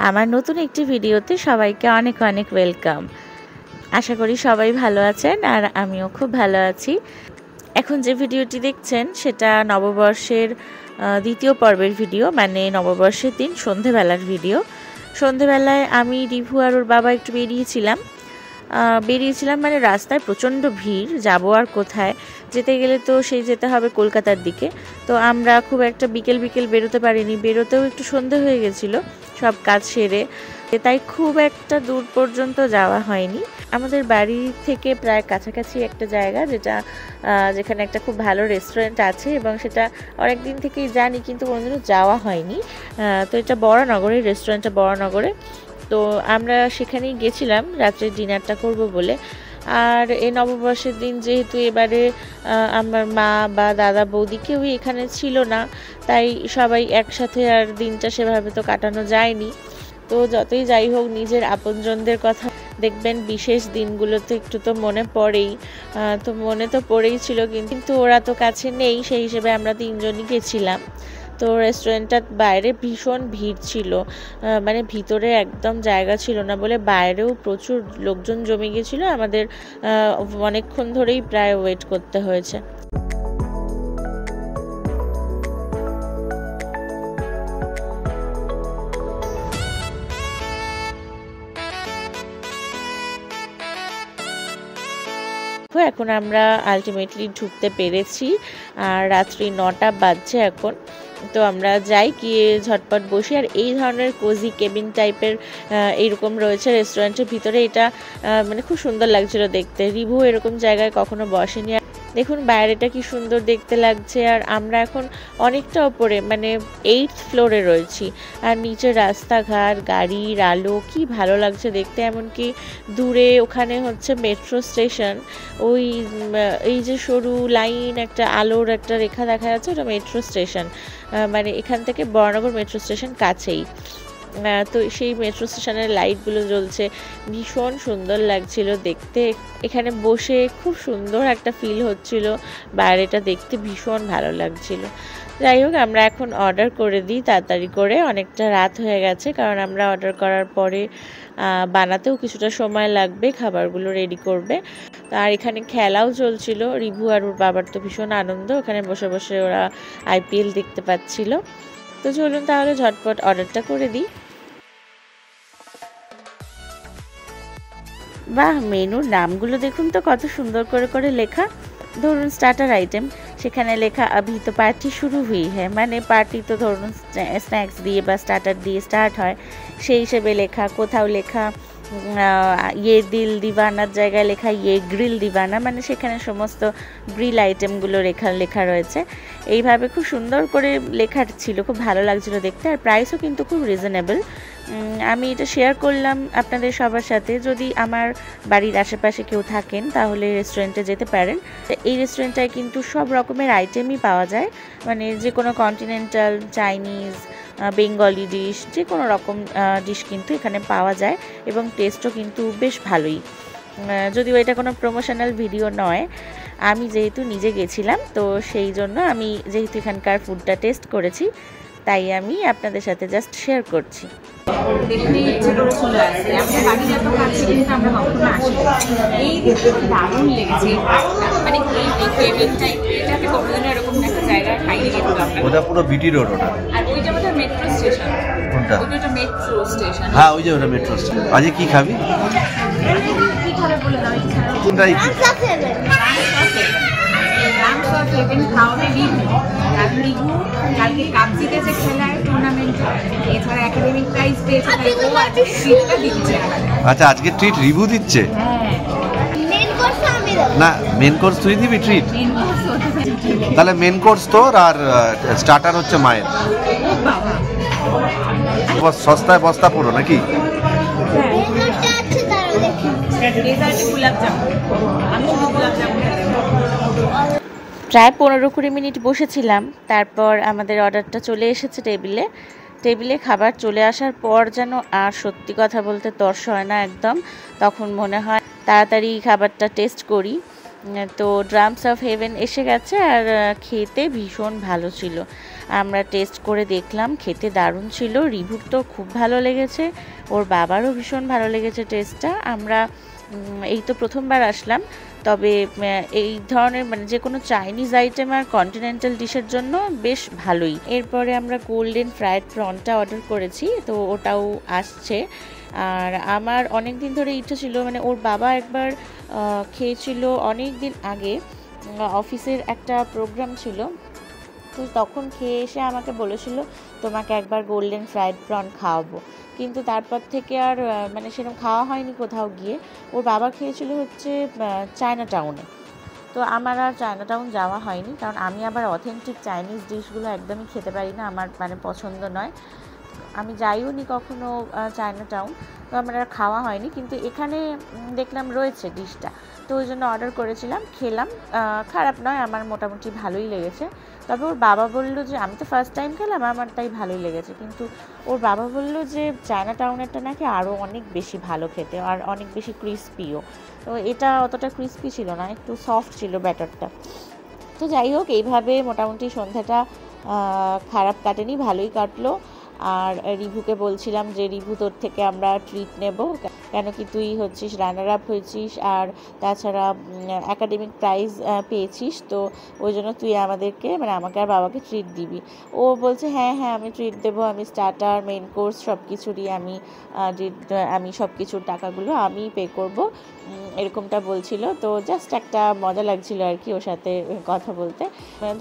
আমার নতুন একটি ভিডিওতে সবাইকে অনেক অনেক ওয়েলকাম। আশা করি সবাই ভালো আছেন আর আমিও খুব ভালো আছি। এখন যে ভিডিওটি দেখছেন সেটা নববর্ষের দ্বিতীয় পর্বের ভিডিও, মানে নববর্ষের দিন সন্ধেবেলার ভিডিও। সন্ধেবেলায় আমি, রিভু আর ওর বাবা একটু বেরিয়েছিলাম, মানে রাস্তায় প্রচণ্ড ভিড়, যাব আর কোথায়, যেতে গেলে তো যেতে হবে কলকাতার দিকে। তো আমরা খুব একটা বিকেল বেরোতে পারিনি, বেরোতেও একটু সন্ধে হয়ে গেছিলো সব কাজ সেরে, তাই খুব একটা দূর পর্যন্ত যাওয়া হয়নি। আমাদের বাড়ি থেকে প্রায় কাছাকাছি একটা জায়গা, যেখানে একটা খুব ভালো রেস্টুরেন্ট আছে এবং সেটা অনেক দিন থেকেই জানি, কিন্তু কোনোদিনও যাওয়া হয়নি। তো এটা বরানগরে, রেস্টুরেন্টটা বরানগরে। তো আমরা সেখানেই গেছিলাম রাত্রে ডিনারটা করব বলে। আর এই নববর্ষের দিন যেহেতু এবারে আমার মা বা দাদা বৌদি কেউই এখানে ছিল না, তাই সবাই একসাথে আর দিনটা সেভাবে তো কাটানো যায়নি। তো যতই যাই হোক, নিজের আপনজনদের কথা দেখবেন বিশেষ দিনগুলোতে একটু তো মনে পড়েই। তো মনে তো পড়েই ছিল, কিন্তু ওরা তো কাছে নেই, সেই হিসেবে আমরা তিনজনই গেছিলাম। তো রেস্টুরেন্টটার বাইরে ভীষণ ভিড় ছিল, মানে ভিতরে একদম জায়গা ছিল না বলে বাইরেও প্রচুর লোকজন জমে গেছিলো। আমাদের অনেকক্ষণ ধরেই প্রায় ওয়েট করতে হয়েছে। এখন আমরা আলটিমেটলি ঢুকতে পেরেছি আর রাত্রি 9টা বাজছে এখন। তো আমরা যাই, গিয়ে ঝটপট বসি। আর এই ধরনের কোজি কেবিন টাইপের এইরকম রয়েছে রেস্টুরেন্টের ভিতরে। এটা মানে খুব সুন্দর লাগছিল দেখতে। রিভু এরকম জায়গায় কখনো বসেনি। দেখুন বাইরেটা কি সুন্দর দেখতে লাগছে। আর আমরা এখন অনেকটা ওপরে, মানে 8th ফ্লোরে রয়েছি। আর নিচে রাস্তাঘাট, গাড়ির আলো, কি ভালো লাগছে দেখতে। এমনকি দূরে ওখানে হচ্ছে মেট্রো স্টেশন, এই যে সরু লাইন, একটা আলোর একটা রেখা দেখা যাচ্ছে, ওটা মেট্রো স্টেশন। মানে এখান থেকে বরানগর মেট্রো স্টেশন কাছেই। তো সেই মেট্রো স্টেশনের লাইটগুলো জ্বলছে, ভীষণ সুন্দর লাগছিল দেখতে। এখানে বসে খুব সুন্দর একটা ফিল হচ্ছিল, বাইরেটা দেখতে ভীষণ ভালো লাগছিল। যাই হোক, আমরা এখন অর্ডার করে দিই তাড়াতাড়ি করে, অনেকটা রাত হয়ে গেছে, কারণ আমরা অর্ডার করার পরে বানাতেও কিছুটা সময় লাগবে, খাবারগুলো রেডি করবে। আর এখানে খেলাও চলছিল, রিভু আর ওর বাবার তো ভীষণ আনন্দ, ওখানে বসে বসে ওরা IPL দেখতে পাচ্ছিল। তো চলুন তাহলে ঝটপট অর্ডারটা করে দিই। বাহ, মেনুর নামগুলো দেখুন তো কত সুন্দর করে লেখা। ধরুন স্টার্টার আইটেম, সেখানে লেখা अभी तो पार्टी शुरू हुई है, মানে পার্টি তো ধরুন স্ন্যাক্স দিয়ে বা স্টার্টার দিয়ে স্টার্ট হয়, সেই হিসেবে লেখা। কোথাও লেখা ইয়ে দিল দিওয়ানার জায়গায় লেখা ইয়ে গ্রিল দিওয়ানা, মানে সেখানে সমস্ত গ্রিল আইটেমগুলো লেখা রয়েছে। এইভাবে খুব সুন্দর করে লেখা ছিল, খুব ভালো লাগছিল দেখতে। আর প্রাইসও কিন্তু খুব রিজনেবল। আমি এটা শেয়ার করলাম আপনাদের সবার সাথে। যদি আমার বাড়ির আশেপাশে কেউ থাকেন তাহলে রেস্টুরেন্টে যেতে পারেন। এই রেস্টুরেন্টটায় কিন্তু সব রকমের আইটেমই পাওয়া যায়, মানে যে কোনো কন্টিনেন্টাল, চাইনিজ, বেঙ্গলি ডিশ, যে কোনো রকম ডিশ কিন্তু এখানে পাওয়া যায় এবং টেস্টও কিন্তু বেশ ভালোই। যদিও এটা কোনো প্রমোশনাল ভিডিও নয়, আমি যেহেতু নিজে গেছিলাম, তো সেই জন্য আমি যেহেতু এখানকার ফুডটা টেস্ট করেছি, তাই আমি আপনাদের সাথে জাস্ট শেয়ার করছি। দেখতে ইচ্ছে করে চলে আসছে। আমাদের বাড়ি যত কাছে, কিন্তু আমরা কখনো আসি। এই দেখতে দারুণ লেগেছে। মানে এই কেবিন টাইপ, এটাতে কোনোদিনও এরকম একটা জায়গায় খাইনি কিন্তু আমরা। ওটা পুরো বিটি রোড ওটা। আর ওইটা বোধহয় মেট্রো স্টেশন। কোনটা? ওটা মেট্রো স্টেশন। হ্যাঁ, ওই যে ওটা মেট্রো স্টেশন। আজকে কি খাবি? কি খাবে বলে দাও। কোনটাই কালকে কাপ জিতেছে খেলায়, টুর্নামেন্টে, এছাড়া একাডেমিক প্রাইজ পেয়েছে। আচ্ছা, আজকে ট্রিট রিভু দিচ্ছে? না, মেন কোর্স তুই দিবি ট্রিট? তাহলে মেন কোর্স তোর আর স্টার্টার হচ্ছে মায়ের। সস্তায় বস্তা পুরো নাকি? প্রায় 15-20 মিনিট বসেছিলাম, তারপর আমাদের অর্ডারটা চলে এসেছে টেবিলে। খাবার চলে আসার পর যেন আর সত্যি কথা বলতে তর্স হয় না একদম। তখন মনে হয় তাড়াতাড়ি খাবারটা টেস্ট করি। তো ড্রামস অফ হেভেন এসে গেছে আর খেতে ভীষণ ভালো ছিল। আমরা টেস্ট করে দেখলাম, খেতে দারুণ ছিল। রিভুর তো খুব ভালো লেগেছে, ওর বাবারও ভীষণ ভালো লেগেছে টেস্টটা। আমরা এই তো প্রথমবার আসলাম, তবে এই ধরনের মানে যে কোনো চাইনিজ আইটেম আর কন্টিনেন্টাল ডিশের জন্য বেশ ভালোই। এরপরে আমরা গোল্ডেন ফ্রাইড প্রনটা অর্ডার করেছি, তো ওটাও আসছে। আর আমার অনেক দিন ধরে ইচ্ছা ছিল, মানে ওর বাবা একবার খেয়েছিল অনেক দিন আগে, অফিসের একটা প্রোগ্রাম ছিল, তো তখন খেয়ে এসে আমাকে বলেছিল তোমাকে একবার গোল্ডেন ফ্রাইড প্রন খাওয়াবো, কিন্তু তারপর থেকে আর মানে সেরকম খাওয়া হয়নি কোথাও গিয়ে। ওর বাবা খেয়েছিল হচ্ছে চায়না টাউনে, তো আমার আর চায়না টাউন যাওয়া হয়নি, কারণ আমি আবার অথেন্টিক চাইনিজ ডিশগুলো একদমই খেতে পারি না, আমার মানে পছন্দ নয়। আমি যাইও নি কখনো চায়না টাউন, তো আমার আর খাওয়া হয়নি। কিন্তু এখানে দেখলাম রয়েছে ডিশটা, তো ওই জন্য অর্ডার করেছিলাম, খেলাম। খারাপ নয়, আমার মোটামুটি ভালোই লেগেছে। তবে ওর বাবা বললো যে, আমি তো ফার্স্ট টাইম খেলাম, আমার তাই ভালোই লেগেছে, কিন্তু ওর বাবা বললো যে চায়না টাউনেরটা নাকি আরও অনেক বেশি ভালো খেতে, আর অনেক বেশি ক্রিস্পিও। তো এটা অতটা ক্রিস্পি ছিল না, একটু সফট ছিল ব্যাটারটা। তো যাই হোক, এইভাবে মোটামুটি সন্ধ্যাটা খারাপ কাটেনি, ভালোই কাটলো। আর রিভুকে বলছিলাম যে, রিভু তোর থেকে আমরা ট্রিট নেব, কেন কি তুই হচ্ছিস রানার আপ হয়েছিস, আর তাছাড়া একাডেমিক প্রাইজ পেয়েছিস, তো ওই জন্য তুই আমাদেরকে মানে আমাকে আর বাবাকে ট্রিট দিবি। ও বলছে হ্যাঁ হ্যাঁ আমি ট্রিট দেবো, আমি স্টার্টার মেন কোর্স সব কিছুরই আমি সব কিছুর টাকাগুলো আমি পে করব, এরকমটা বলছিল। তো জাস্ট একটা মজা লাগছিল আর কি ওর সাথে কথা বলতে।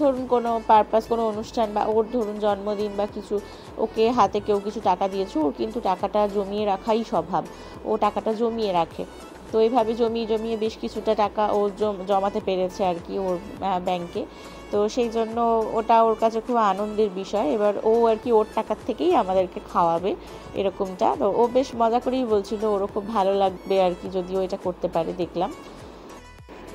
ধরুন কোনো পারপাস, কোনো অনুষ্ঠান বা ওর ধরুন জন্মদিন বা কিছু, ওকে হাতে কেউ কিছু টাকা দিয়েছে, ওর কিন্তু টাকাটা জমিয়ে রাখাই স্বভাব, ও টাকাটা জমিয়ে রাখে। তো এইভাবে জমিয়ে জমিয়ে বেশ কিছুটা টাকা ও জমাতে পেরেছে আর কি ওর ব্যাংকে। তো সেই জন্য ওটা ওর কাছে খুব আনন্দের বিষয়। এবার ও আর কি ওর টাকার থেকেই আমাদেরকে খাওয়াবে, এরকমটা। তো ও বেশ মজা করেই বলছিল ওরও খুব ভালো লাগবে আর কি যদিও এটা করতে পারে, দেখলাম।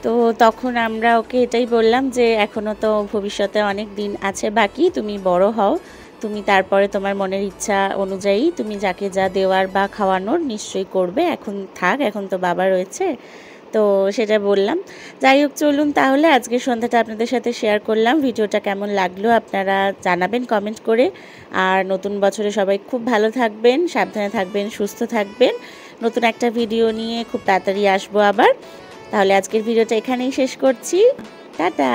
তো তখন আমরা ওকে এটাই বললাম যে এখনও তো ভবিষ্যতে অনেক দিন আছে বাকি, তুমি বড় হও, তুমি তারপরে তোমার মনের ইচ্ছা অনুযায়ী তুমি যাকে যা দেওয়ার বা খাওয়ানোর নিশ্চয়ই করবে, এখন থাক, এখন তো বাবা রয়েছে। তো সেটা বললাম। যাই হোক, চলুন তাহলে আজকের সন্ধ্যাটা আপনাদের সাথে শেয়ার করলাম। ভিডিওটা কেমন লাগলো আপনারা জানাবেন কমেন্ট করে। আর নতুন বছরে সবাই খুব ভালো থাকবেন, সাবধানে থাকবেন, সুস্থ থাকবেন। নতুন একটা ভিডিও নিয়ে খুব তাড়াতাড়ি আসবো আবার। তাহলে আজকের ভিডিওটা এখানেই শেষ করছি। টাটা।